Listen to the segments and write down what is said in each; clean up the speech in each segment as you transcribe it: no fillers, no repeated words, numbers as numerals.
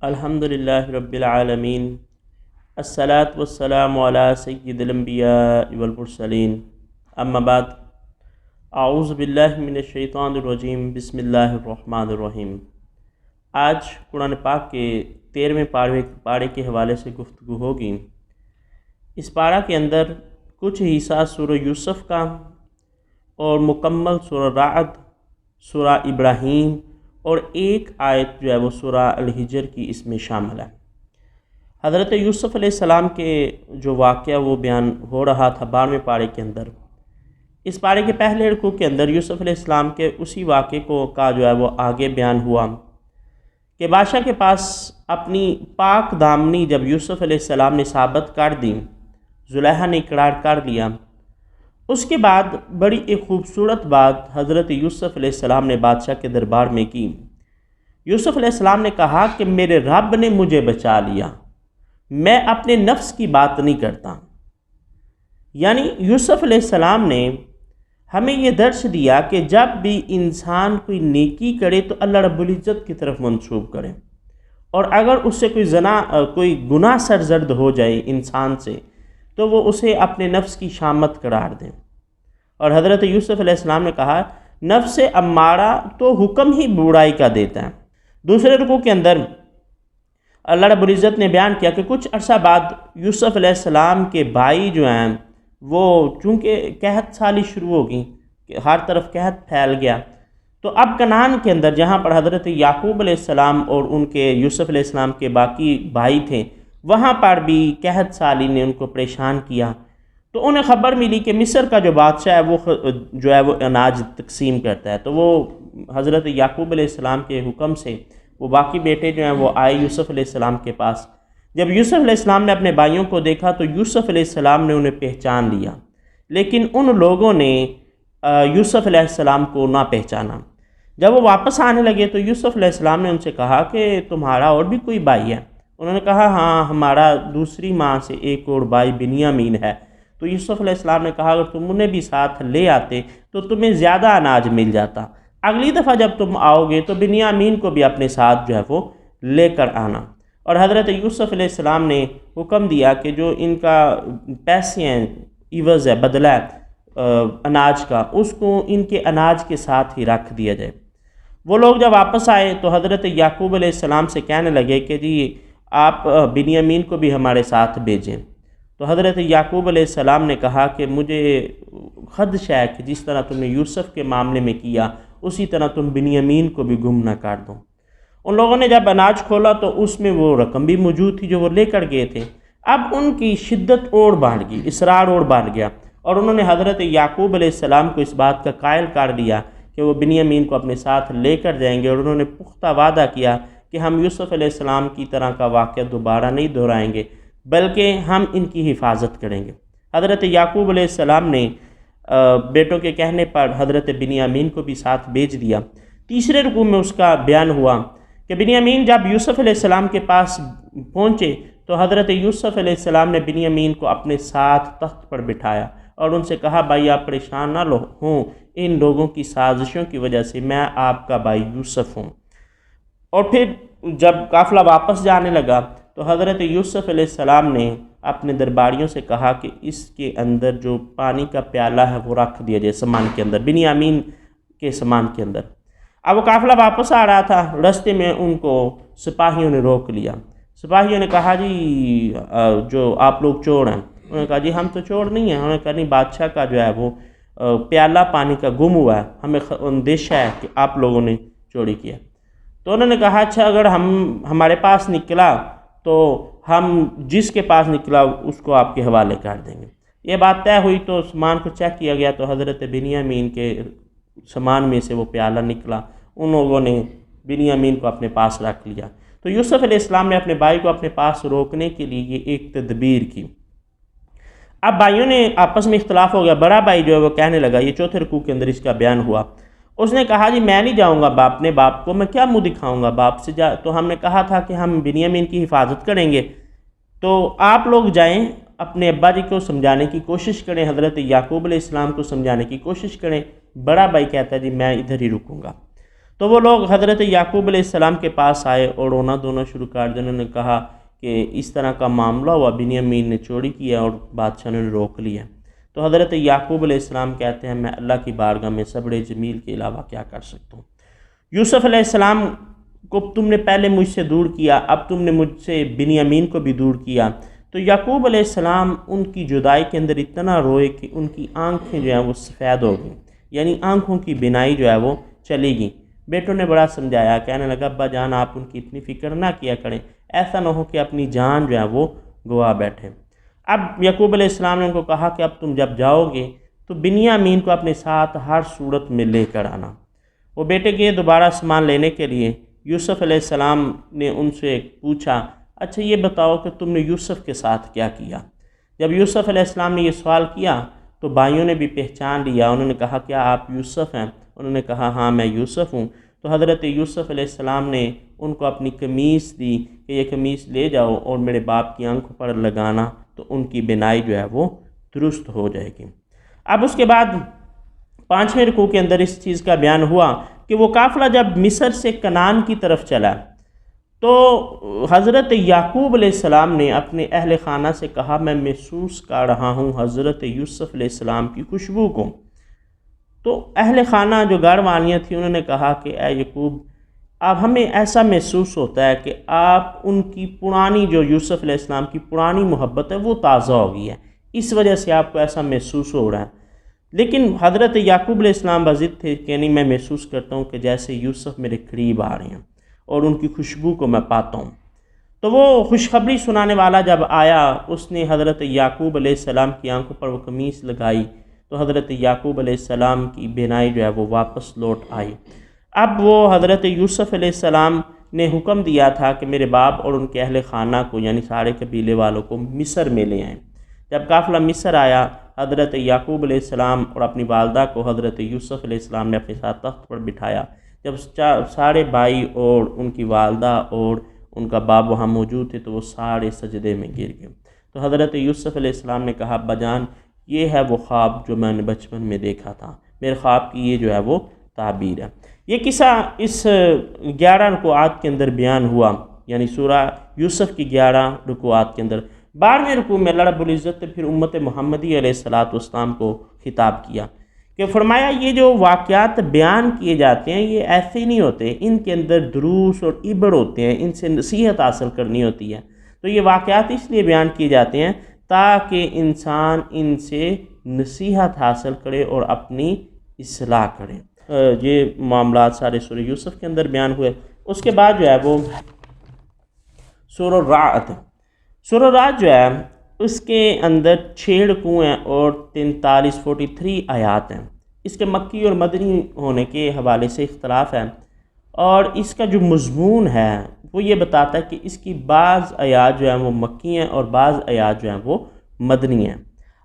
الحمدللہ رب العالمین، الصلاۃ والسلام علی سید الانبیاء والمرسلین، اما بعد، اعوذ باللہ من الشیطان الرجیم، بسم اللہ الرحمن الرحیم۔ آج قرآن پاک کے 13ویں پارے کے حوالے سے گفتگو ہوگی۔ اس پارہ کے اندر کچھ حصہ سورہ یوسف کا اور مکمل سورہ رعد، سورہ ابراہیم اور ایک آیت جو ہے وہ سورہ الحجر کی اس میں شامل ہے۔ حضرت یوسف علیہ السلام کے جو واقعہ وہ بیان ہو رہا تھا 12ویں پارے کے اندر۔ اس پارے کے پہلے رکوع کے اندر یوسف علیہ السلام کے اسی واقعے کا جو ہے وہ آگے بیان ہوا کہ بادشاہ کے پاس اپنی پاک دامنی جب یوسف علیہ السلام نے ثابت کر دی، زلیخا نے اقرار کر لیا، اس کے بعد بڑی ایک خوبصورت بات حضرت یوسف علیہ السلام نے بادشاہ کے دربار میں کی۔ یوسف علیہ السلام نے کہا کہ میرے رب نے مجھے بچا لیا، میں اپنے نفس کی بات نہیں کرتا۔ یعنی یوسف علیہ السلام نے ہمیں یہ درس دیا کہ جب بھی انسان کوئی نیکی کرے تو اللہ رب العزت کی طرف منسوب کرے، اور اگر اس سے کوئی گناہ سرزد ہو جائے انسان سے تو وہ اسے اپنے نفس کی شامت قرار دیں۔ اور حضرت یوسف علیہ السلام نے کہا نفس امارہ تو حکم ہی برائی کا دیتا ہے۔ دوسرے رکوع کے اندر اللہ رب العزت نے بیان کیا کہ کچھ عرصہ بعد یوسف علیہ السلام کے بھائی جو ہیں وہ چونکہ قحط سالی شروع ہو گئی کہ ہر طرف قحط پھیل گیا، تو اب کنعان کے اندر جہاں پر حضرت یعقوب علیہ السلام اور ان کے یوسف علیہ السلام کے باقی بھائی تھے، وہاں پر بھی قحط سالی نے ان کو پریشان کیا۔ تو انہیں خبر ملی کہ مصر کا جو بادشاہ ہے وہ اناج تقسیم کرتا ہے، تو وہ حضرت یعقوب علیہ السلام کے حکم سے وہ باقی بیٹے جو ہیں وہ آئے یوسف علیہ السلام کے پاس۔ جب یوسف علیہ السلام نے اپنے بھائیوں کو دیکھا تو یوسف علیہ السلام نے انہیں پہچان لیا، لیکن ان لوگوں نے یوسف علیہ السلام کو نہ پہچانا۔ جب وہ واپس آنے لگے تو یوسف علیہ السلام نے ان سے کہا کہ تمہارا اور بھی کوئی بھائی ہے؟ انہوں نے کہا ہاں، ہمارا دوسری ماں سے ایک اور بھائی بنیامین ہے۔ تو یوسف علیہ السلام نے کہا اگر تم انہیں بھی ساتھ لے آتے تو تمہیں زیادہ اناج مل جاتا، اگلی دفعہ جب تم آؤ گے تو بنیامین کو بھی اپنے ساتھ جو ہے وہ لے کر آنا۔ اور حضرت یوسف علیہ السلام نے حکم دیا کہ جو ان کا پیسے ہیں، عوض ہے، بدلہ ہے اناج کا، اس کو ان کے اناج کے ساتھ ہی رکھ دیا جائے۔ وہ لوگ جب واپس آئے تو حضرت یعقوب علیہ السلام سے کہنے لگے کہ جی آپ بنیامین کو بھی ہمارے ساتھ بھیجیں۔ تو حضرت یعقوب علیہ السلام نے کہا کہ مجھے خدشہ ہے کہ جس طرح تم نے یوسف کے معاملے میں کیا اسی طرح تم بنیامین کو بھی گم نہ کر دو۔ ان لوگوں نے جب اناج کھولا تو اس میں وہ رقم بھی موجود تھی جو وہ لے کر گئے تھے۔ اب ان کی شدت اور بڑھ گئی، اصرار اور بڑھ گیا، اور انہوں نے حضرت یعقوب علیہ السلام کو اس بات کا قائل کر دیا کہ وہ بنیامین کو اپنے ساتھ لے کر جائیں گے، اور انہوں نے پختہ وعدہ کیا کہ ہم یوسف علیہ السلام کی طرح کا واقعہ دوبارہ نہیں دہرائیں گے، بلکہ ہم ان کی حفاظت کریں گے۔ حضرت یعقوب علیہ السلام نے بیٹوں کے کہنے پر حضرت بنیامین کو بھی ساتھ بھیج دیا۔ تیسرے رکوع میں اس کا بیان ہوا کہ بنیامین جب یوسف علیہ السلام کے پاس پہنچے تو حضرت یوسف علیہ السلام نے بنیامین کو اپنے ساتھ تخت پر بٹھایا اور ان سے کہا بھائی آپ پریشان نہ ہوں، ان لوگوں کی سازشوں کی وجہ سے میں آپ کا بھائی یوسف ہوں۔ اور پھر جب قافلہ واپس جانے لگا تو حضرت یوسف علیہ السلام نے اپنے درباریوں سے کہا کہ اس کے اندر جو پانی کا پیالہ ہے وہ رکھ دیا جائے سامان کے اندر، بنیامین کے سامان کے اندر۔ اب وہ قافلہ واپس آ رہا تھا، راستے میں ان کو سپاہیوں نے روک لیا۔ سپاہیوں نے کہا جی جو آپ لوگ چور ہیں؟ انہوں نے کہا جی ہم تو چور نہیں ہیں۔ انہوں نے کہا نہیں، بادشاہ کا جو ہے وہ پیالہ پانی کا گم ہوا ہے، ہمیں اندیشہ ہے کہ آپ لوگوں نے چوری کیا۔ تو انہوں نے کہا اچھا اگر ہمارے پاس نکلا تو ہم جس کے پاس نکلا اس کو آپ کے حوالے کر دیں گے۔ یہ بات طے ہوئی تو سامان کو چیک کیا گیا تو حضرت بنیامین کے سامان میں سے وہ پیالہ نکلا، ان لوگوں نے بنیامین کو اپنے پاس رکھ لیا۔ تو یوسف علیہ السلام نے اپنے بھائی کو اپنے پاس روکنے کے لیے یہ ایک تدبیر کی۔ اب بھائیوں نے آپس میں اختلاف ہو گیا، بڑا بھائی جو ہے وہ کہنے لگا، یہ چوتھے رکوع کے اندر اس کا بیان ہوا، اس نے کہا جی میں نہیں جاؤں گا اپنے باپ کو، میں کیا منہ دکھاؤں گا باپ سے تو ہم نے کہا تھا کہ ہم بنیامین کی حفاظت کریں گے، تو آپ لوگ جائیں اپنے ابا جی کو سمجھانے کی کوشش کریں، حضرت یعقوب علیہ السلام کو سمجھانے کی کوشش کریں۔ بڑا بھائی کہتا ہے جی میں ادھر ہی رکوں گا۔ تو وہ لوگ حضرت یعقوب علیہ السلام کے پاس آئے اور رونا دھونا شروع کر دیا۔ انہوں نے کہا کہ اس طرح کا معاملہ ہوا، بنیامین نے چوری کیا اور بادشاہ نے روک لیا۔ تو حضرت یعقوب علیہ السلام کہتے ہیں میں اللہ کی بارگاہ میں صبر جمیل کے علاوہ کیا کر سکتا ہوں؟ یوسف علیہ السلام کو تم نے پہلے مجھ سے دور کیا، اب تم نے مجھ سے بنیامین کو بھی دور کیا۔ تو یعقوب علیہ السلام ان کی جدائی کے اندر اتنا روئے کہ ان کی آنکھیں جو ہیں وہ سفید ہو گئیں، یعنی آنکھوں کی بینائی جو ہے وہ چلی گئی۔ بیٹوں نے بڑا سمجھایا، کہنے لگا ابا جان آپ ان کی اتنی فکر نہ کیا کریں، ایسا نہ ہو کہ اپنی جان جو ہے وہ گوا بیٹھے۔ اب یعقوب علیہ السلام نے ان کو کہا کہ اب تم جب جاؤ گے تو بنیامین کو اپنے ساتھ ہر صورت میں لے کر آنا۔ وہ بیٹے گئے دوبارہ سامان لینے کے لیے۔ یوسف علیہ السلام نے ان سے پوچھا اچھا یہ بتاؤ کہ تم نے یوسف کے ساتھ کیا کیا؟ جب یوسف علیہ السلام نے یہ سوال کیا تو بھائیوں نے بھی پہچان لیا۔ انہوں نے کہا کیا آپ یوسف ہیں؟ انہوں نے کہا ہاں میں یوسف ہوں۔ تو حضرت یوسف علیہ السلام نے ان کو اپنی قمیص دی کہ یہ قمیص لے جاؤ اور میرے باپ کی آنکھوں پر لگانا تو ان کی بینائی جو ہے وہ درست ہو جائے گی۔ اب اس کے بعد 5ویں رکوع کے اندر اس چیز کا بیان ہوا کہ وہ قافلہ جب مصر سے کنعان کی طرف چلا تو حضرت یعقوب علیہ السلام نے اپنے اہل خانہ سے کہا میں محسوس کر رہا ہوں حضرت یوسف علیہ السلام کی خوشبو کو۔ تو اہل خانہ جو گھر والیاں تھیں انہوں نے کہا کہ اے یعقوب اب ہمیں ایسا محسوس ہوتا ہے کہ آپ ان کی پرانی جو یوسف علیہ السلام کی پرانی محبت ہے وہ تازہ ہو گئی ہے، اس وجہ سے آپ کو ایسا محسوس ہو رہا ہے۔ لیکن حضرت یعقوب علیہ السلام بضد تھے کہ نہیں میں محسوس کرتا ہوں کہ جیسے یوسف میرے قریب آ رہے ہیں اور ان کی خوشبو کو میں پاتا ہوں۔ تو وہ خوشخبری سنانے والا جب آیا اس نے حضرت یعقوب علیہ السلام کی آنکھوں پر وہ قمیص لگائی تو حضرت یعقوب علیہ السلام کی بینائی جو ہے وہ واپس لوٹ آئی۔ اب وہ حضرت یوسف علیہ السلام نے حکم دیا تھا کہ میرے باپ اور ان کے اہل خانہ کو یعنی سارے قبیلے والوں کو مصر میں لے آئیں۔ جب قافلہ مصر آیا حضرت یعقوب علیہ السلام اور اپنی والدہ کو حضرت یوسف علیہ السلام نے اپنے ساتھ تخت پر بٹھایا۔ جب سارے بھائی اور ان کی والدہ اور ان کا باپ وہاں موجود تھے تو وہ سارے سجدے میں گر گئے۔ تو حضرت یوسف علیہ السلام نے کہا ابا جان یہ ہے وہ خواب جو میں نے بچپن میں دیکھا تھا، میرے خواب کی یہ جو ہے وہ تعبیر ہے۔ یہ قصہ اس 11 رکوعات کے اندر بیان ہوا، یعنی سورہ یوسف کی 11 رکوعات کے اندر۔ 12ویں رکوع میں اللہ رب العزت نے پھر امت محمدی علیہ السلام کو خطاب کیا کہ فرمایا یہ جو واقعات بیان کیے جاتے ہیں یہ ایسے نہیں ہوتے، ان کے اندر دروس اور عبر ہوتے ہیں، ان سے نصیحت حاصل کرنی ہوتی ہے۔ تو یہ واقعات اس لیے بیان کیے جاتے ہیں تاکہ انسان ان سے نصیحت حاصل کرے اور اپنی اصلاح کرے۔ یہ معاملات سارے سورہ یوسف کے اندر بیان ہوئے۔ اس کے بعد جو ہے وہ سورہ رعد، سورہ رعد جو ہے اس کے اندر 6 رکوع ہیں اور 43 آیات ہیں۔ اس کے مکی اور مدنی ہونے کے حوالے سے اختلاف ہے، اور اس کا جو مضمون ہے وہ یہ بتاتا ہے کہ اس کی بعض آیات جو ہیں وہ مکی ہیں اور بعض آیات جو ہیں وہ مدنی ہیں۔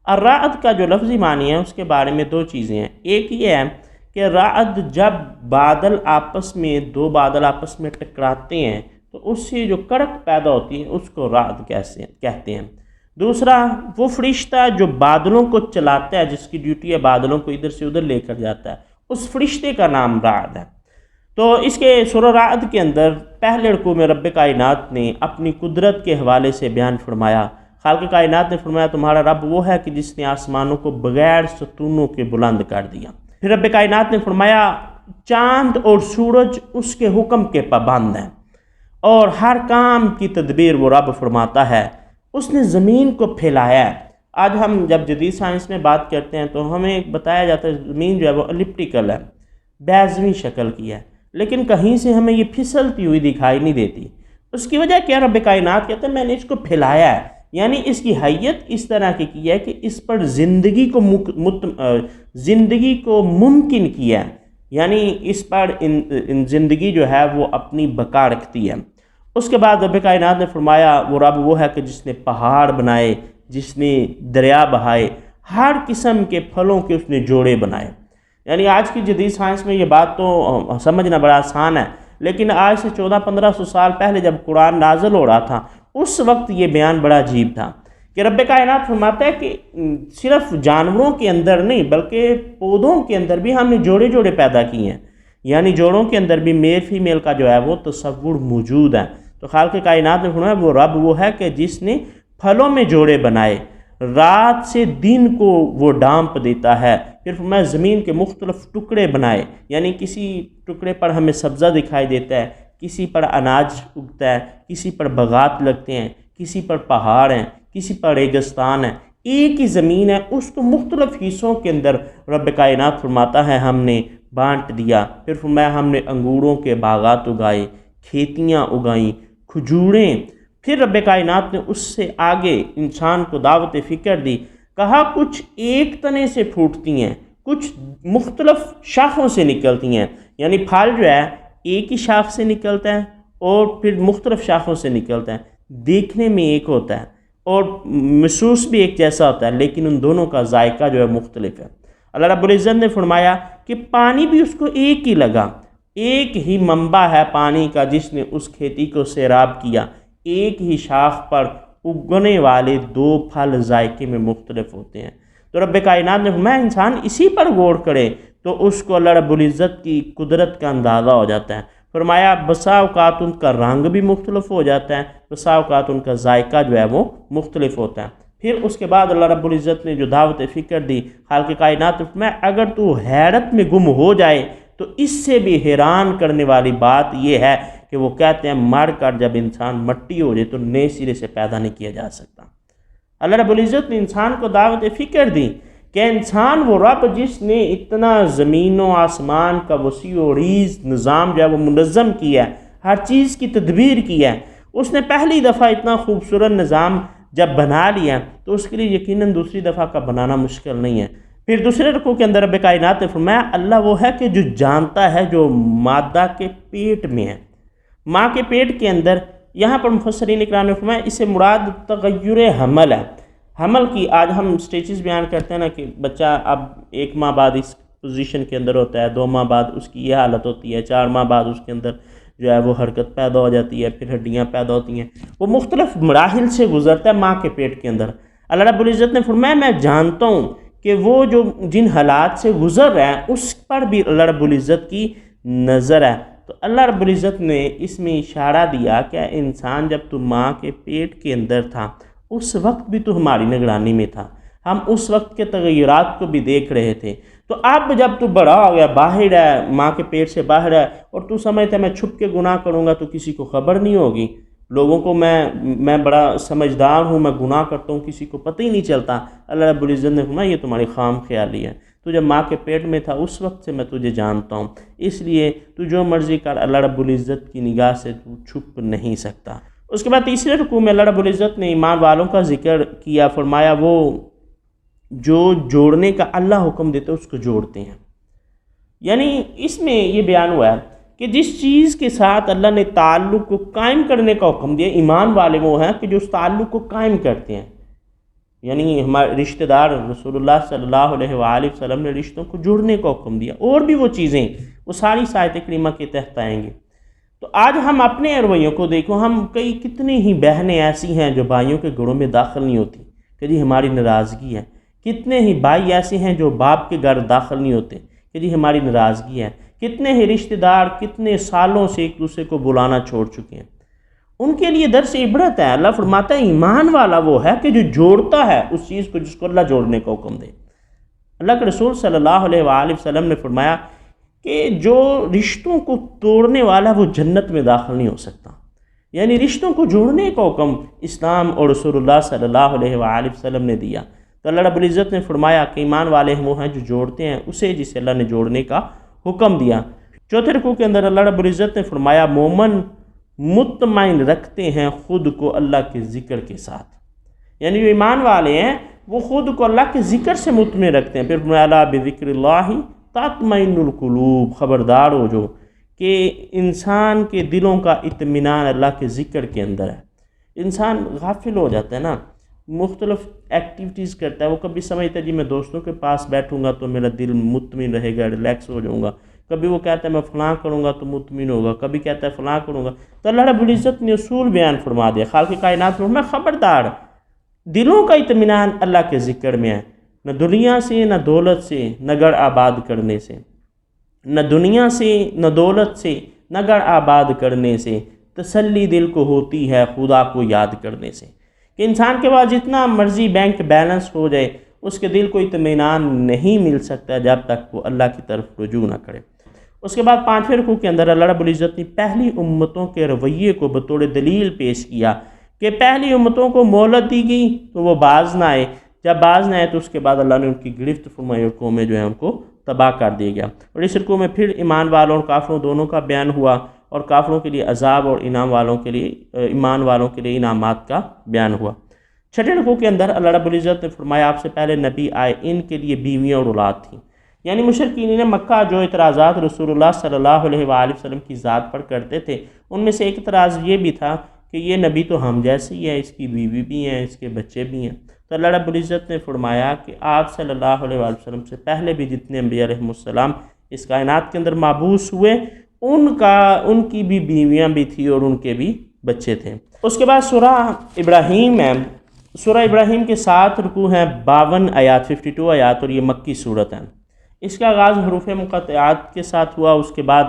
الرعد کا جو لفظی معنی ہے اس کے بارے میں 2 چیزیں ہیں۔ ایک یہ ہے کہ رعد جب دو بادل آپس میں ٹکراتے ہیں تو اس سے جو کڑک پیدا ہوتی ہے اس کو رعد کہتے ہیں۔ دوسرا وہ فرشتہ جو بادلوں کو چلاتا ہے، جس کی ڈیوٹی ہے بادلوں کو ادھر سے ادھر لے کر جاتا ہے، اس فرشتے کا نام رعد ہے۔ تو اس کے سورہ رعد کے اندر پہلے رکوع میں رب کائنات نے اپنی قدرت کے حوالے سے بیان فرمایا۔ خالق کائنات نے فرمایا تمہارا رب وہ ہے کہ جس نے آسمانوں کو بغیر ستونوں کے بلند کر دیا۔ پھر رب کائنات نے فرمایا چاند اور سورج اس کے حکم کے پابند ہیں اور ہر کام کی تدبیر وہ رب فرماتا ہے۔ اس نے زمین کو پھیلایا ہے۔ آج ہم جب جدید سائنس میں بات کرتے ہیں تو ہمیں بتایا جاتا ہے زمین جو ہے وہ الپٹیکل ہے، بیضوی شکل کی ہے، لیکن کہیں سے ہمیں یہ پھسلتی ہوئی دکھائی نہیں دیتی۔ اس کی وجہ کیا؟ رب کائنات کہتے ہیں میں نے اس کو پھیلایا ہے، یعنی اس کی حیت اس طرح کی ہے کہ اس پر زندگی کو ممکن کیا ہے، یعنی اس پر زندگی جو ہے وہ اپنی بقا رکھتی ہے۔ اس کے بعد رب کائنات نے فرمایا وہ رب وہ ہے کہ جس نے پہاڑ بنائے، جس نے دریا بہائے، ہر قسم کے پھلوں کے اس نے جوڑے بنائے۔ یعنی آج کی جدید سائنس میں یہ بات تو سمجھنا بڑا آسان ہے، لیکن آج سے 1400-1500 سال پہلے جب قرآن نازل ہو رہا تھا اس وقت یہ بیان بڑا عجیب تھا کہ رب کائنات فرماتا ہے کہ صرف جانوروں کے اندر نہیں بلکہ پودوں کے اندر بھی ہم نے جوڑے جوڑے پیدا کیے ہیں۔ یعنی جوڑوں کے اندر بھی میل فیمیل کا جو ہے وہ تصور موجود ہے۔ تو خالق کائنات نے فرمایا وہ رب وہ ہے کہ جس نے پھلوں میں جوڑے بنائے، رات سے دن کو وہ ڈانپ دیتا ہے، پھر فرمایا زمین کے مختلف ٹکڑے بنائے، یعنی کسی ٹکڑے پر ہمیں سبزہ دکھائی دیتا ہے، کسی پر اناج اگتا ہے، کسی پر باغات لگتے ہیں، کسی پر پہاڑ ہیں، کسی پر ریگستان ہے، ایک ہی زمین ہے، اس کو مختلف حصوں کے اندر رب کائنات فرماتا ہے ہم نے بانٹ دیا۔ پھر فرمایا ہم نے انگوروں کے باغات اگائے، کھیتیاں اگائیں، کھجوریں۔ پھر رب کائنات نے اس سے آگے انسان کو دعوت فکر دی، کہا کچھ ایک تنے سے پھوٹتی ہیں، کچھ مختلف شاخوں سے نکلتی ہیں، یعنی پھل جو ہے ایک ہی شاخ سے نکلتا ہے اور پھر مختلف شاخوں سے نکلتا ہے، دیکھنے میں ایک ہوتا ہے اور محسوس بھی ایک جیسا ہوتا ہے، لیکن ان دونوں کا ذائقہ جو ہے مختلف ہے۔ اللہ رب العزت نے فرمایا کہ پانی بھی اس کو ایک ہی لگا، ایک ہی منبع ہے پانی کا جس نے اس کھیتی کو سیراب کیا، ایک ہی شاخ پر اگنے والے دو پھل ذائقے میں مختلف ہوتے ہیں۔ تو رب کائنات نے فرمایا انسان اسی پر غور کرے تو اس کو اللہ رب العزت کی قدرت کا اندازہ ہو جاتا ہے۔ فرمایا بسا اوقات ان کا رنگ بھی مختلف ہو جاتا ہے، بسا اوقات ان کا ذائقہ جو ہے وہ مختلف ہوتا ہے۔ پھر اس کے بعد اللہ رب العزت نے جو دعوت فکر دی، خالق کائنات نے فرمایا اگر تو حیرت میں گم ہو جائے تو اس سے بھی حیران کرنے والی بات یہ ہے کہ وہ کہتے ہیں مر کر جب انسان مٹی ہو جائے تو نئے سرے سے پیدا نہیں کیا جا سکتا۔ اللہ رب العزت نے انسان کو دعوت فکر دی کہ انسان وہ رب جس نے اتنا زمین و آسمان کا وسیع و عریض نظام جو ہے وہ منظم کیا ہے، ہر چیز کی تدبیر کی ہے، اس نے پہلی دفعہ اتنا خوبصورت نظام جب بنا لیا تو اس کے لیے یقیناً دوسری دفعہ کا بنانا مشکل نہیں ہے۔ پھر دوسرے رکوع کے اندر رب کائنات نے فرمایا اللہ وہ ہے کہ جو جانتا ہے جو مادہ کے پیٹ میں ہے، ماں کے پیٹ کے اندر۔ یہاں پر مفسرین اکرام نے فرمایا اس سے مراد تغیر حمل ہے۔ حمل کی آج ہم سٹیجز بیان کرتے ہیں نا کہ بچہ اب 1 ماہ بعد اس پوزیشن کے اندر ہوتا ہے، 2 ماہ بعد اس کی یہ حالت ہوتی ہے، 4 ماہ بعد اس کے اندر جو ہے وہ حرکت پیدا ہو جاتی ہے، پھر ہڈیاں پیدا ہوتی ہیں، وہ مختلف مراحل سے گزرتا ہے ماں کے پیٹ کے اندر۔ اللہ رب العزت نے فرمایا میں جانتا ہوں کہ وہ جو جن حالات سے گزر رہا ہے اس پر بھی اللہ رب العزت کی نظر ہے۔ تو اللہ رب العزت نے اس میں اشارہ دیا کہ انسان جب تو ماں کے پیٹ کے اندر تھا اس وقت بھی تو ہماری نگرانی میں تھا، ہم اس وقت کے تغیرات کو بھی دیکھ رہے تھے۔ تو اب جب تو بڑا ہو گیا، باہر ہے، ماں کے پیٹ سے باہر ہے، اور تو سمجھتا ہے میں چھپ کے گناہ کروں گا تو کسی کو خبر نہیں ہوگی، لوگوں کو میں بڑا سمجھدار ہوں، میں گناہ کرتا ہوں، کسی کو پتہ ہی نہیں چلتا۔ اللہ رب العزت نے فرمایا یہ تمہاری خام خیالی ہے، تو جب ماں کے پیٹ میں تھا اس وقت سے میں تجھے جانتا ہوں، اس لیے تو جو مرضی کر، اللہ رب العزت کی نگاہ سے تو چھپ نہیں سکتا۔ اس کے بعد تیسرے رکوع میں اللہ رب العزت نے ایمان والوں کا ذکر کیا، فرمایا وہ جو جوڑنے کا اللہ حکم دیتے اس کو جوڑتے ہیں۔ یعنی اس میں یہ بیان ہوا ہے کہ جس چیز کے ساتھ اللہ نے تعلق کو قائم کرنے کا حکم دیا، ایمان والے وہ ہیں کہ جو اس تعلق کو قائم کرتے ہیں، یعنی ہمارے رشتہ دار رسول اللہ صلی اللہ علیہ وآلہ وسلم نے رشتوں کو جوڑنے کا حکم دیا، اور بھی وہ چیزیں وہ ساری آیت کریمہ کے تحت آئیں گی۔ تو آج ہم اپنے رویوں کو دیکھو، ہم کتنی ہی بہنیں ایسی ہیں جو بھائیوں کے گھروں میں داخل نہیں ہوتی کہ جی ہماری ناراضگی ہے، کتنے ہی بھائی ایسے ہیں جو باپ کے گھر داخل نہیں ہوتے کہ جی ہماری ناراضگی ہے، کتنے ہی رشتہ دار کتنے سالوں سے ایک دوسرے کو بلانا چھوڑ چکے ہیں، ان کے لیے درس عبرت ہے۔ اللہ فرماتا ہے ایمان والا وہ ہے کہ جو جوڑتا ہے اس چیز کو جس کو اللہ جوڑنے کا حکم دے۔ اللہ کے رسول صلی اللہ علیہ وآلہ وسلم نے فرمایا کہ جو رشتوں کو توڑنے والا وہ جنت میں داخل نہیں ہو سکتا، یعنی رشتوں کو جوڑنے کا حکم اسلام اور رسول اللہ صلی اللہ علیہ وآلہ وسلم نے دیا۔ تو اللہ رب العزت نے فرمایا کہ ایمان والے وہ ہیں جو جوڑتے ہیں اسے جسے اللہ نے جوڑنے کا حکم دیا۔ چوتھے رکوع کے اندر اللہ رب العزت نے فرمایا مومن مطمئن رکھتے ہیں خود کو اللہ کے ذکر کے ساتھ، یعنی جو ایمان والے ہیں وہ خود کو اللہ کے ذکر سے مطمئن رکھتے ہیں۔ پھر فرمایا الا بذکر اللہ تطمئن القلوب، خبردار ہو جو کہ انسان کے دلوں کا اطمینان اللہ کے ذکر کے اندر ہے۔ انسان غافل ہو جاتا ہے نا، مختلف ایکٹیویٹیز کرتا ہے، وہ کبھی سمجھتا ہے جی میں دوستوں کے پاس بیٹھوں گا تو میرا دل مطمئن رہے گا، ریلیکس ہو جاؤں گا، کبھی وہ کہتا ہے میں فلاں کروں گا تو مطمئن ہوگا، کبھی کہتا ہے فلاں کروں گا۔ تو اللہ رب العزت نے اصول بیان فرما دیا، خالق کائنات میں خبردار، دلوں کا اطمینان اللہ کے ذکر میں ہے، نہ دنیا سے، نہ دولت سے، نہ گھر آباد کرنے سے۔ نہ دنیا سے، نہ دولت سے، نہ گھر آباد کرنے سے، تسلی دل کو ہوتی ہے خدا کو یاد کرنے سے۔ کہ انسان کے پاس جتنا مرضی بینک بیلنس ہو جائے، اس کے دل کو اطمینان نہیں مل سکتا جب تک وہ اللہ کی طرف رجوع نہ کرے۔ اس کے بعد 5ویں رکوع کے اندر اللہ رب العزت نے پہلی امتوں کے رویے کو بطور دلیل پیش کیا کہ پہلی امتوں کو مہلت دی گئی تو وہ باز نہ آئے، جب باز نہ آئے تو اس کے بعد اللہ نے ان کی گرفت فرمائی اور قومیں جو ہیں ان کو تباہ کر دیا گیا۔ اور اس رکوع میں پھر ایمان والوں اور کافروں دونوں کا بیان ہوا، اور کافروں کے لیے عذاب اور ایمان والوں کے لیے انعامات کا بیان ہوا۔ 6 رکوع کے اندر اللہ رب العزت نے فرمایا آپ سے پہلے نبی آئے، ان کے لیے بیویاں اور اولاد تھیں۔ یعنی مشرکین مکہ جو اعتراضات رسول اللہ صلی اللہ علیہ وآلہ وسلم کی ذات پر کرتے تھے، ان میں سے ایک اعتراض یہ بھی تھا کہ یہ نبی تو ہم جیسے ہی ہے، اس کی بیوی بھی ہیں، اس کے بچے بھی ہیں۔ تو اللہ رب العزت نے فرمایا کہ آپ صلی اللہ علیہ وآلہ وسلم سے پہلے بھی جتنے انبیاء علیہ السلام اس کائنات کے اندر مبعوث ہوئے، ان کی بھی بیویاں بھی تھی اور ان کے بھی بچے تھے۔ اس کے بعد سورہ ابراہیم ہے۔ سورہ ابراہیم کے 7 رکوع ہیں، 52 آیات، 52 آیات، اور یہ مکی صورت ہے۔ اس کا آغاز حروف مقطعات کے ساتھ ہوا۔ اس کے بعد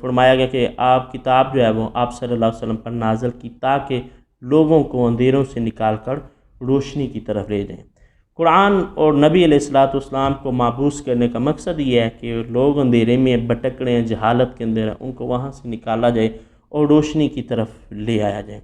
فرمایا گیا کہ آپ کتاب جو ہے وہ آپ صلی اللہ علیہ وسلم پر نازل کی تاکہ لوگوں کو اندھیروں سے نکال کر روشنی کی طرف لے جائیں۔ قرآن اور نبی علیہ السلام کو مبعوث کرنے کا مقصد یہ ہے کہ لوگ اندھیرے میں بھٹک رہے ہیں، جہالت کے اندر ہیں، ان کو وہاں سے نکالا جائے اور روشنی کی طرف لے آیا جائے۔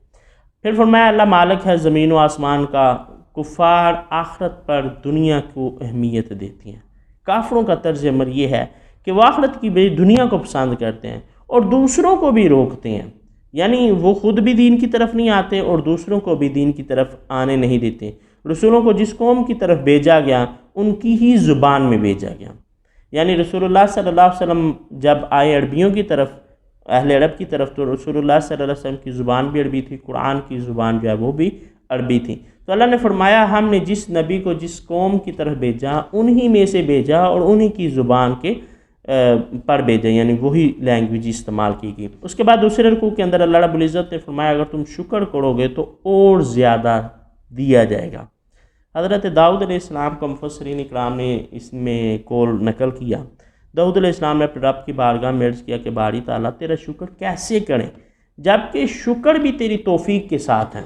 پھر فرمایا اللہ مالک ہے زمین و آسمان کا، کفار آخرت پر دنیا کو اہمیت دیتی ہیں۔ کافروں کا طرز عمل یہ ہے کہ وہ آخرت کی بجائے دنیا کو پسند کرتے ہیں اور دوسروں کو بھی روکتے ہیں، یعنی وہ خود بھی دین کی طرف نہیں آتے اور دوسروں کو بھی دین کی طرف آنے نہیں دیتے۔ رسولوں کو جس قوم کی طرف بھیجا گیا ان کی ہی زبان میں بھیجا گیا، یعنی رسول اللہ صلی اللہ علیہ وسلم جب آئے عربیوں کی طرف، اہل عرب کی طرف، تو رسول اللہ صلی اللہ علیہ وسلم کی زبان بھی عربی تھی، قرآن کی زبان جو ہے وہ بھی عربی تھی۔ تو اللہ نے فرمایا ہم نے جس نبی کو جس قوم کی طرف بھیجا انہی میں سے بھیجا اور انہی کی زبان کے پر بھیجا، یعنی وہی لینگویج استعمال کی گئی۔ اس کے بعد دوسرے رکوع کے اندر اللہ رب العزت نے فرمایا اگر تم شکر کرو گے تو اور زیادہ دیا جائے گا۔ حضرت داؤد علیہ السلام کا مفسرین اکرام نے اس میں قول نقل کیا۔ داؤد علیہ السلام نے اپنے رب کی بارگاہ میں عرض کیا کہ باری تعالیٰ تیرا شکر کیسے کریں جبکہ شکر بھی تیری توفیق کے ساتھ ہے،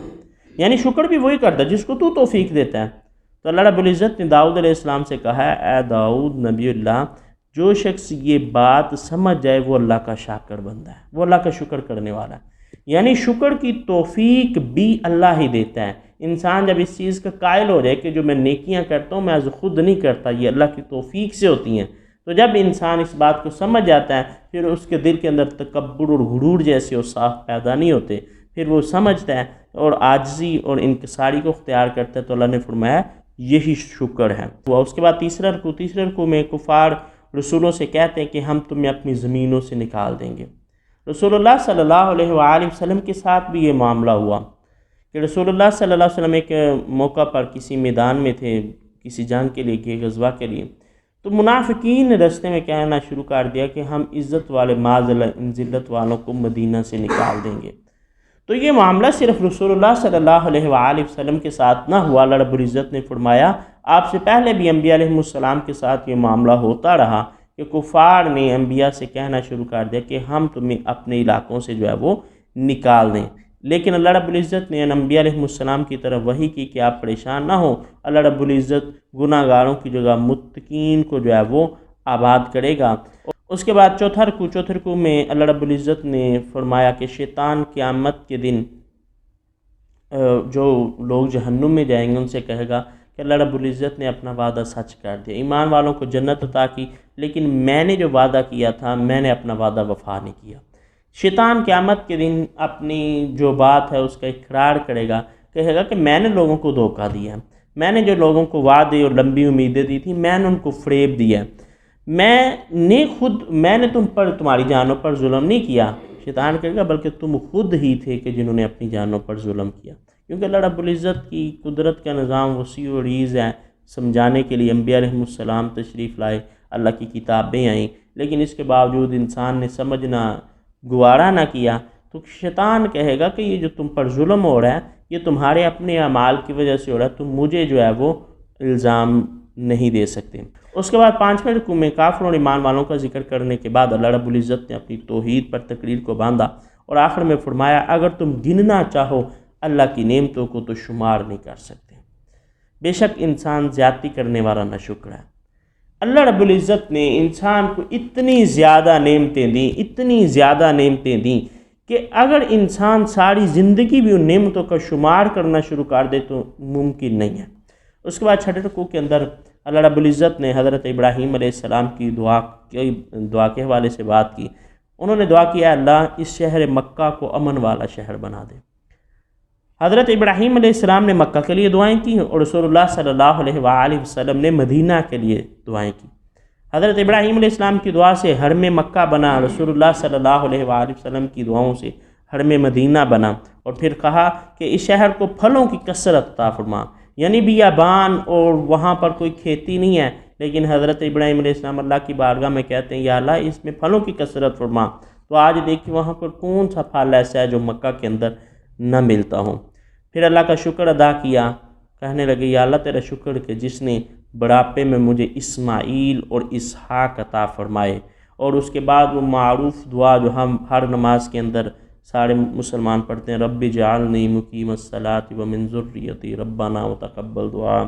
یعنی شکر بھی وہی کرتا ہے جس کو تو توفیق دیتا ہے۔ تو اللہ رب العزت نے داؤد علیہ السلام سے کہا اے داؤد نبی اللہ، جو شخص یہ بات سمجھ جائے وہ اللہ کا شاکر بندہ ہے، وہ اللہ کا شکر کرنے والا ہے، یعنی شکر کی توفیق بھی اللہ ہی دیتا ہے۔ انسان جب اس چیز کا قائل ہو جائے کہ جو میں نیکیاں کرتا ہوں میں از خود نہیں کرتا، یہ اللہ کی توفیق سے ہوتی ہیں، تو جب انسان اس بات کو سمجھ جاتا ہے پھر اس کے دل کے اندر تکبر اور غرور جیسے صاف پیدا نہیں ہوتے، پھر وہ سمجھتا ہے اور عاجزی اور انکساری کو اختیار کرتا ہے۔ تو اللہ نے فرمایا یہی شکر ہے۔ اس کے بعد تیسرے رکوع میں کفار رسولوں سے کہتے ہیں کہ ہم تمہیں اپنی زمینوں سے نکال دیں گے۔ رسول اللہ صلی اللہ علیہ وآلہ وسلم کے ساتھ بھی یہ معاملہ ہوا کہ رسول اللہ صلی اللہ علیہ وسلم ایک موقع پر کسی میدان میں تھے، کسی جنگ کے لیے، کہ غزوہ کے لیے، تو منافقین نے رستے میں کہنا شروع کر دیا کہ ہم عزت والے معاذ ان ذلت والوں کو مدینہ سے نکال دیں گے۔ تو یہ معاملہ صرف رسول اللہ صلی اللہ علیہ وآلہ وسلم کے ساتھ نہ ہوا، اللہ رب العزت نے فرمایا آپ سے پہلے بھی انبیاء علیہ السلام کے ساتھ یہ معاملہ ہوتا رہا کہ کفار نے انبیاء سے کہنا شروع کر دیا کہ ہم تمہیں اپنے علاقوں سے جو ہے وہ نکال دیں، لیکن اللہ رب العزت نے انبیاء علیہ السلام کی طرف وحی کی کہ آپ پریشان نہ ہوں، اللہ رب العزت گناہ گاروں کی جگہ متقین کو جو ہے وہ آباد کرے گا۔ اس کے بعد چوتھا رکوع میں اللہ رب العزت نے فرمایا کہ شیطان قیامت کے دن جو لوگ جہنم میں جائیں گے ان سے کہے گا کہ اللہ رب العزت نے اپنا وعدہ سچ کر دیا، ایمان والوں کو جنت عطا کی، لیکن میں نے جو وعدہ کیا تھا میں نے اپنا وعدہ وفا نہیں کیا۔ شیطان قیامت کے دن اپنی جو بات ہے اس کا اقرار کرے گا، کہے گا کہ میں نے لوگوں کو دھوکہ دیا، میں نے جو لوگوں کو وعدے اور لمبی امیدیں دی تھی میں نے ان کو فریب دیا، میں نے تم پر تمہاری جانوں پر ظلم نہیں کیا۔ شیطان کہے گا بلکہ تم خود ہی تھے کہ جنہوں نے اپنی جانوں پر ظلم کیا، کیونکہ اللہ رب العزت کی قدرت کا نظام وسیع و عریض ہے۔ سمجھانے کے لیے انبیاء علیہ السلام تشریف لائے، اللہ کی کتابیں آئیں، لیکن اس کے باوجود انسان نے سمجھنا گوارا نہ کیا، تو شیطان کہے گا کہ یہ جو تم پر ظلم ہو رہا ہے یہ تمہارے اپنے اعمال کی وجہ سے ہو رہا ہے، تم مجھے جو ہے وہ الزام نہیں دے سکتے۔ اس کے بعد 5ویں رکوع میں کافروں اور ایمان والوں کا ذکر کرنے کے بعد اللہ رب العزت نے اپنی توحید پر تقریر کو باندھا اور آخر میں فرمایا اگر تم گننا چاہو اللہ کی نعمتوں کو تو شمار نہیں کر سکتے۔ بے شک انسان زیادتی کرنے والا ناشکر ہے۔ اللہ رب العزت نے انسان کو اتنی زیادہ نعمتیں دیں کہ اگر انسان ساری زندگی بھی ان نعمتوں کا شمار کرنا شروع کر دے تو ممکن نہیں ہے۔ اس کے بعد 6 رکوع کے اندر اللہ رب العزت نے حضرت ابراہیم علیہ السلام کی دعا کے حوالے سے بات کی۔ انہوں نے دعا کی اے اللہ اس شہر مکہ کو امن والا شہر بنا دے۔ حضرت ابراہیم علیہ السلام نے مکہ کے لیے دعائیں کی اور رسول اللہ صلی اللہ علیہ وآلہ وسلم نے مدینہ کے لیے دعائیں کی۔ حضرت ابراہیم علیہ السلام کی دعا سے حرم مکہ بنا، رسول اللہ صلی اللہ علیہ وآلہ وسلم کی دعاؤں سے حرم مدینہ بنا، اور پھر کہا کہ اس شہر کو پھلوں کی کثرت عطا فرما، یعنی بیابان اور وہاں پر کوئی کھیتی نہیں ہے، لیکن حضرت ابراہیم علیہ السلام اللہ کی بارگاہ میں کہتے ہیں یا اللہ اس میں پھلوں کی کثرت فرما۔ تو آج دیکھیں وہاں پر کون سا پھل ایسا ہے جو مکہ کے اندر نہ ملتا ہوں۔ پھر اللہ کا شکر ادا کیا، کہنے لگے یا اللہ تیرا شکر کہ جس نے بڑھاپے میں مجھے اسماعیل اور اسحاق عطا فرمائے۔ اور اس کے بعد وہ معروف دعا جو ہم ہر نماز کے اندر سارے مسلمان پڑھتے ہیں، رب اجعلنی مقیم الصلاۃ ومن ذریتی ربنا وتقبل دعا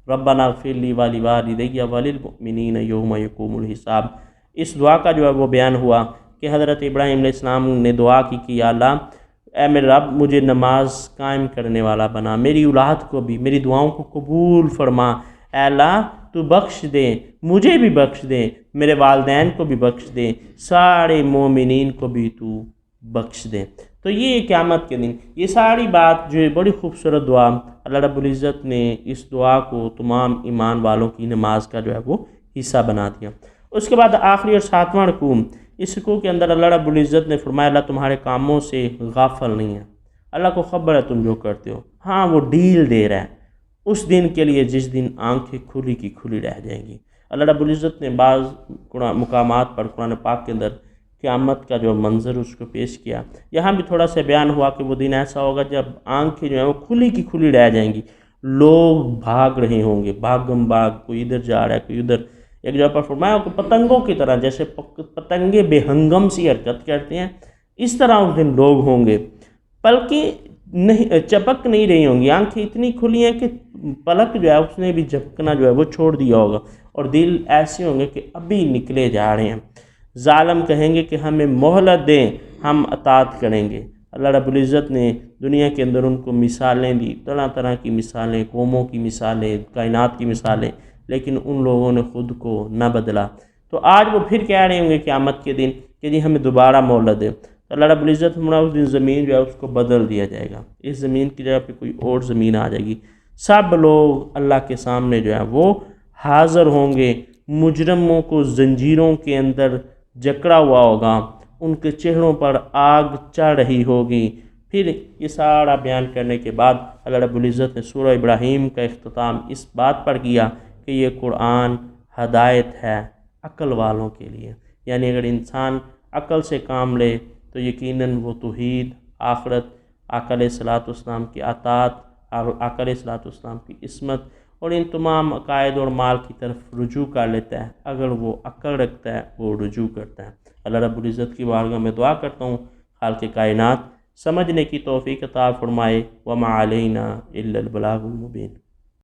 ربنا اغفر لی ولوالدی وللمؤمنین یوم یقوم الحساب۔ اس دعا کا جو ہے وہ بیان ہوا کہ حضرت ابراہیم علیہ السلام نے دعا کی کہ یا اللہ اے میرے رب مجھے نماز قائم کرنے والا بنا، میری اولاد کو بھی، میری دعاؤں کو قبول فرما، اے اللہ تو بخش دے، مجھے بھی بخش دے، میرے والدین کو بھی بخش دے، سارے مومنین کو بھی تو بخش دے۔ تو یہ قیامت کے دن یہ ساری بات جو ہے بڑی خوبصورت دعا، اللہ رب العزت نے اس دعا کو تمام ایمان والوں کی نماز کا جو ہے وہ حصہ بنا دیا۔ اس کے بعد آخری اور 7واں رکوع، اس رکوع کے اندر اللہ رب العزت نے فرمایا اللہ تمہارے کاموں سے غافل نہیں ہے، اللہ کو خبر ہے تم جو کرتے ہو، ہاں وہ ڈیل دے رہا ہے اس دن کے لیے جس دن آنکھیں کھلی کی کھلی رہ جائیں گی۔ اللہ رب العزت نے بعض مقامات پر قرآن پاک کے اندر قیامت کا جو منظر اس کو پیش کیا، یہاں بھی تھوڑا سا بیان ہوا کہ وہ دن ایسا ہوگا جب آنکھیں جو ہیں وہ کھلی کی کھلی رہ جائیں گی، لوگ بھاگ رہے ہوں گے، بھاگم بھاگ، کوئی ادھر جا رہا ہے کوئی ادھر۔ ایک جگہ پر فرمایا کہ پتنگوں کی طرح، جیسے پتنگے بے ہنگم سی حرکت کرتے ہیں، اس طرح اس دن لوگ ہوں گے، پلکیں نہیں چپک نہیں رہی ہوں گی، آنکھیں اتنی کھلی ہیں کہ پلک جو ہے اس نے بھی جھپکنا جو ہے وہ چھوڑ دیا ہوگا، اور دل ایسے ہوں گے کہ ابھی نکلے جا رہے ہیں۔ ظالم کہیں گے کہ ہمیں مہلت دیں، ہم اطاعت کریں گے۔ اللہ رب العزت نے دنیا کے اندر ان کو مثالیں دی، طرح طرح کی مثالیں، قوموں کی مثالیں، کائنات کی مثالیں، لیکن ان لوگوں نے خود کو نہ بدلا۔ تو آج وہ پھر کہہ رہے ہوں گے قیامت کے دن کہ جی ہمیں دوبارہ مہلت دے، تو اللہ رب العزت ہمارا اس دن زمین جو ہے اس کو بدل دیا جائے گا، اس زمین کی جگہ پہ کوئی اور زمین آ جائے گی، سب لوگ اللہ کے سامنے جو ہے وہ حاضر ہوں گے، مجرموں کو زنجیروں کے اندر جکڑا ہوا ہوگا، ان کے چہروں پر آگ چڑھ رہی ہوگی۔ پھر یہ سارا بیان کرنے کے بعد اللہ رب العزت نے سورہ ابراہیم کا اختتام اس بات پر کیا کہ یہ قرآن ہدایت ہے عقل والوں کے لیے، یعنی اگر انسان عقل سے کام لے تو یقیناً وہ توحید، آخرت، آقا علیہ الصلوۃ والسلام کی اطاعت، آقا علیہ الصلوۃ والسلام کی عصمت اور ان تمام عقائد اور مال کی طرف رجوع کر لیتا ہے۔ اگر وہ عقل رکھتا ہے وہ رجوع کرتا ہے۔ اللہ رب العزت کی بارگاہ میں دعا کرتا ہوں خالق کائنات سمجھنے کی توفیق عطا فرمائے۔ وما علینا الا البلاغ المبین۔